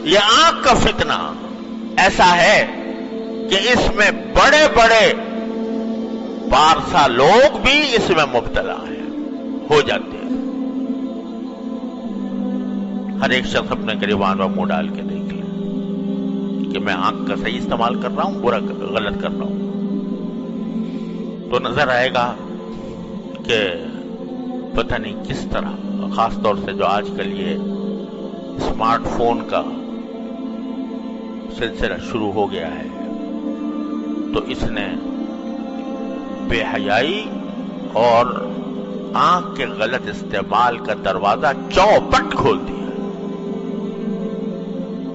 یہ آنکھ کا فتنہ ایسا ہے کہ اس میں بڑے بڑے پارسا لوگ بھی اس میں مبتلا ہیں، ہو جاتے ہیں۔ ہر ایک شخص اپنے گریبان میں منہ ڈال کے دیکھ لے کہ میں آنکھ کا صحیح استعمال کر رہا ہوں، برا غلط کر رہا ہوں، تو نظر آئے گا کہ پتہ نہیں کس طرح، خاص طور سے جو آج کل یہ اسمارٹ فون کا سلسلہ شروع ہو گیا ہے، تو اس نے بے حیائی اور آنکھ کے غلط استعمال کا دروازہ چوپٹ کھول دیا۔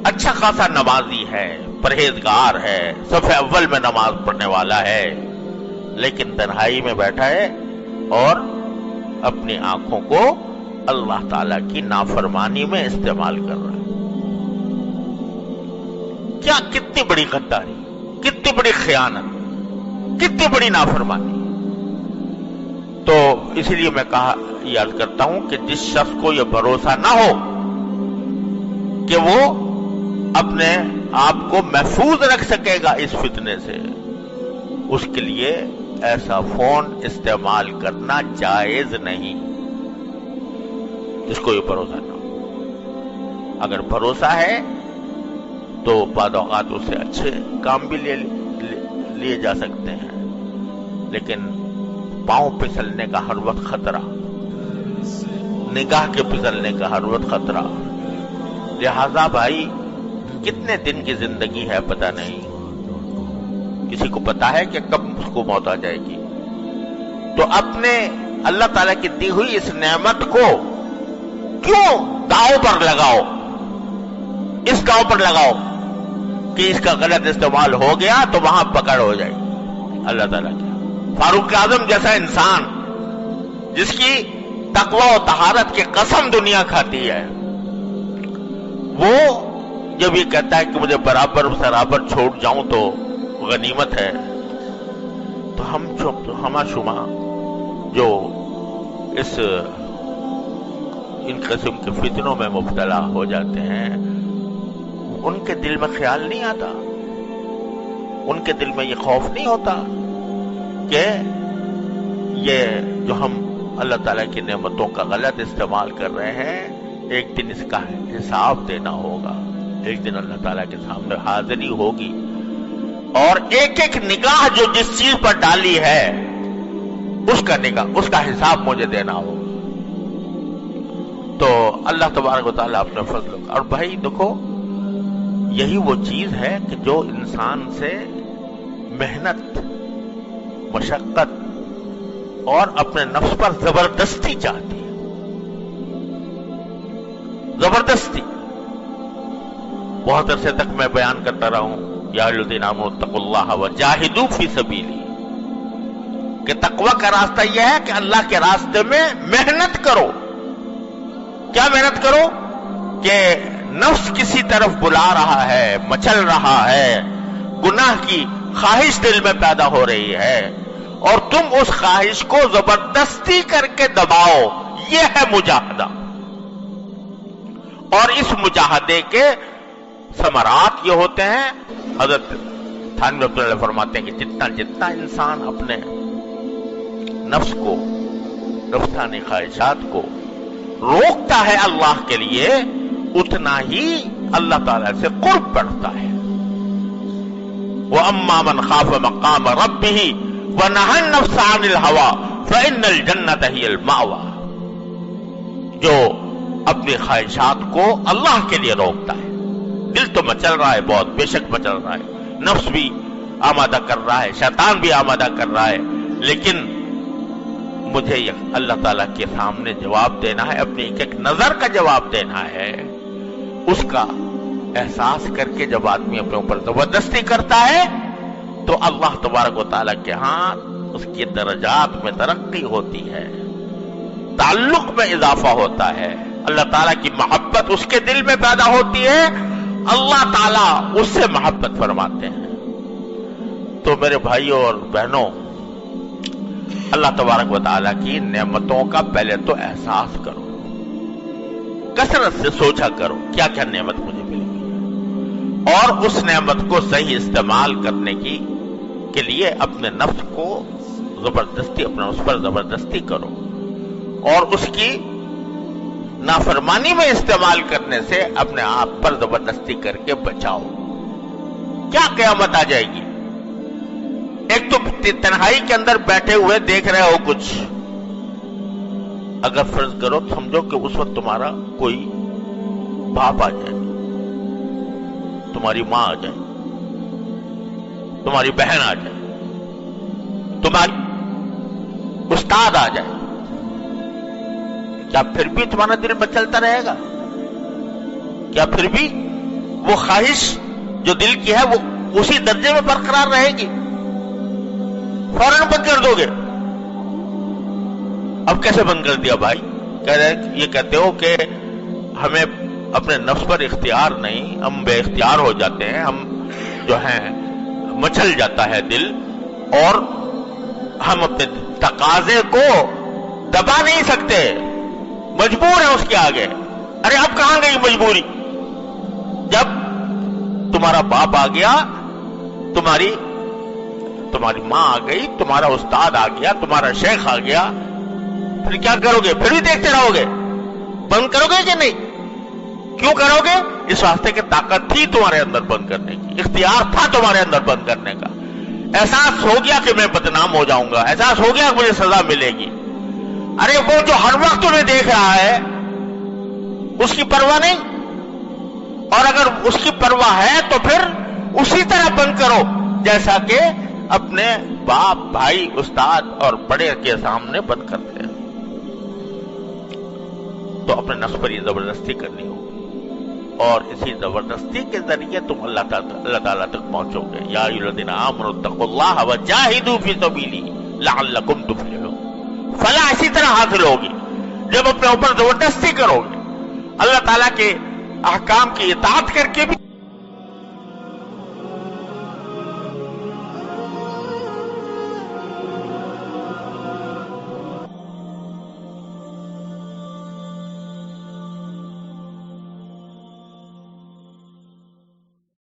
اچھا خاصا نمازی ہے، پرہیزگار ہے، صف اول میں نماز پڑھنے والا ہے، لیکن تنہائی میں بیٹھا ہے اور اپنی آنکھوں کو اللہ تعالی کی نافرمانی میں استعمال کر رہا ہے۔ کیا کتنی بڑی غداری، کتنی بڑی خیانت، کتنی بڑی نافرمانی۔ تو اسی لیے میں یاد کرتا ہوں کہ جس شخص کو یہ بھروسہ نہ ہو کہ وہ اپنے آپ کو محفوظ رکھ سکے گا اس فتنے سے، اس کے لیے ایسا فون استعمال کرنا جائز نہیں، جس کو یہ بھروسہ نہ ہو۔ اگر بھروسہ ہے تو بعض اوقات اس سے اچھے کام بھی لیے جا سکتے ہیں، لیکن پاؤں پھسلنے کا ہر وقت خطرہ، نگاہ کے پھسلنے کا ہر وقت خطرہ۔ لہذا بھائی کتنے دن کی زندگی ہے پتہ نہیں، کسی کو پتا ہے کہ کب اس کو موت آ جائے گی، تو اپنے اللہ تعالیٰ کی دی ہوئی اس نعمت کو کیوں داؤ پر لگاؤ، اس داؤ پر لگاؤ کہ اس کا غلط استعمال ہو گیا تو وہاں پکڑ ہو جائے گی اللہ تعالیٰ کی۔ فاروق اعظم جیسا انسان جس کی تقوی و طہارت کی قسم دنیا کھاتی ہے، وہ جب یہ کہتا ہے کہ مجھے برابر سرابر چھوڑ جاؤں تو غنیمت ہے، تو ہم شما جو ان قسم کے فتنوں میں مبتلا ہو جاتے ہیں، ان کے دل میں خیال نہیں آتا، ان کے دل میں یہ خوف نہیں ہوتا کہ یہ جو ہم اللہ تعالیٰ کی نعمتوں کا غلط استعمال کر رہے ہیں، ایک دن اس کا حساب دینا ہوگا، ایک دن اللہ تعالیٰ کے سامنے حاضری ہوگی، اور ایک ایک نگاہ جو جس چیز پر ڈالی ہے اس کا حساب مجھے دینا ہوگا۔ تو اللہ تبارک و تعالیٰ اپنے فضل، اور بھائی دیکھو یہی وہ چیز ہے کہ جو انسان سے محنت، مشقت اور اپنے نفس پر زبردستی چاہتی ہے، زبردستی۔ بہت عرصے تک میں بیان کرتا رہا ہوں، یا ایھا الذین آمنوا اتقوا اللہ وجاہدوا فی سبیلہ، کہ تقوی کا راستہ یہ ہے کہ اللہ کے راستے میں محنت کرو۔ کیا محنت کرو؟ کہ نفس کسی طرف بلا رہا ہے، مچل رہا ہے، گناہ کی خواہش دل میں پیدا ہو رہی ہے، اور تم اس خواہش کو زبردستی کر کے دباؤ، یہ ہے مجاہدہ۔ اور اس مجاہدے کے ثمرات یہ ہوتے ہیں، حضرت تھانوی رحمۃ اللہ فرماتے ہیں کہ جتنا انسان اپنے نفس کو، نفسانی خواہشات کو روکتا ہے اللہ کے لیے، اتنا ہی اللہ تعالیٰ سے قرب بڑھتا ہے۔ وَأَمَّا مَنْ خَافَ مَقَامَ رَبِّهِ وَنَهَى النَّفْسَ عَنِ الْهَوَىٰ فَإِنَّ الْجَنَّةَ هِيَ الْمَأْوَىٰ، جو اپنی خواہشات کو اللہ کے لیے روکتا ہے، دل تو مچل رہا ہے بہت، بے شک مچل رہا ہے، نفس بھی آمادہ کر رہا ہے، شیطان بھی آمادہ کر رہا ہے، لیکن مجھے اللہ تعالیٰ کے سامنے جواب دینا ہے، اپنی ایک ایک نظر کا جواب دینا ہے، اس کا احساس کر کے جب آدمی اپنے اوپر زبردستی کرتا ہے تو اللہ تبارک و تعالیٰ کے ہاں اس کی درجات میں ترقی ہوتی ہے، تعلق میں اضافہ ہوتا ہے، اللہ تعالیٰ کی محبت اس کے دل میں پیدا ہوتی ہے، اللہ تعالیٰ اس سے محبت فرماتے ہیں۔ تو میرے بھائیوں اور بہنوں، اللہ تبارک و تعالیٰ کی نعمتوں کا پہلے تو احساس کرو، کثرت سے سوچا کرو کیا کیا نعمت مجھے ملی ہے، اور اس نعمت کو صحیح استعمال کرنے کے لیے اپنے نفس کو زبردستی اس پر زبردستی کرو اور اس کی نافرمانی میں استعمال کرنے سے اپنے آپ پر زبردستی کر کے بچاؤ. کیا قیامت آ جائے گی. ایک تو تنہائی کے اندر بیٹھے ہوئے دیکھ رہے ہو کچھ، اگر فرض کرو سمجھو کہ اس وقت تمہارا کوئی باپ آ جائے، تمہاری ماں آ جائے، تمہاری بہن آ جائے، تمہاری استاد آ جائے، کیا پھر بھی تمہارا دل مچلتا رہے گا؟ کیا پھر بھی وہ خواہش جو دل کی ہے وہ اسی درجے میں برقرار رہے گی؟ فوراً بند کر دو گے. اب کیسے بند کر دیا بھائی؟ یہ کہتے ہو کہ ہمیں اپنے نفس پر اختیار نہیں، ہم بے اختیار ہو جاتے ہیں، ہم جو ہیں مچل جاتا ہے دل اور ہم اپنے تقاضے کو دبا نہیں سکتے، مجبور ہے اس کے آگے. ارے اب کہاں گئی مجبوری؟ جب تمہارا باپ آ گیا، تمہاری ماں آ گئی، تمہارا استاد آ گیا، تمہارا شیخ آ گیا، پھر کیا کرو گے؟ پھر بھی دیکھتے رہو گے؟ بند کرو گے کہ نہیں؟ کیوں کرو گے؟ اس واسطے کہ طاقت تھی تمہارے اندر بند کرنے کی، اختیار تھا تمہارے اندر بند کرنے کا. احساس ہو گیا کہ میں بدنام ہو جاؤں گا، احساس ہو گیا کہ مجھے سزا ملے گی. ارے وہ جو ہر وقت تمہیں دیکھ رہا ہے اس کی پرواہ نہیں، اور اگر اس کی پرواہ ہے تو پھر اسی طرح بند کرو جیسا کہ اپنے باپ، بھائی، استاد اور بڑے کے سامنے بند کرتے ہیں. تو اپنے نفس پر یہ زبردستی کرنی ہوگی اور اسی زبردستی کے ذریعے تم اللہ تعالیٰ تک پہنچو گے. یا ایھا الذین آمنوا اتقوا اللہ وجاہدوا فی سبیلہ لعلکم تفلحون. فلاح اسی طرح حاصل ہوگی جب اپنے اوپر زبردستی کرو گے، اللہ تعالیٰ کے احکام کی اطاعت کر کے بھی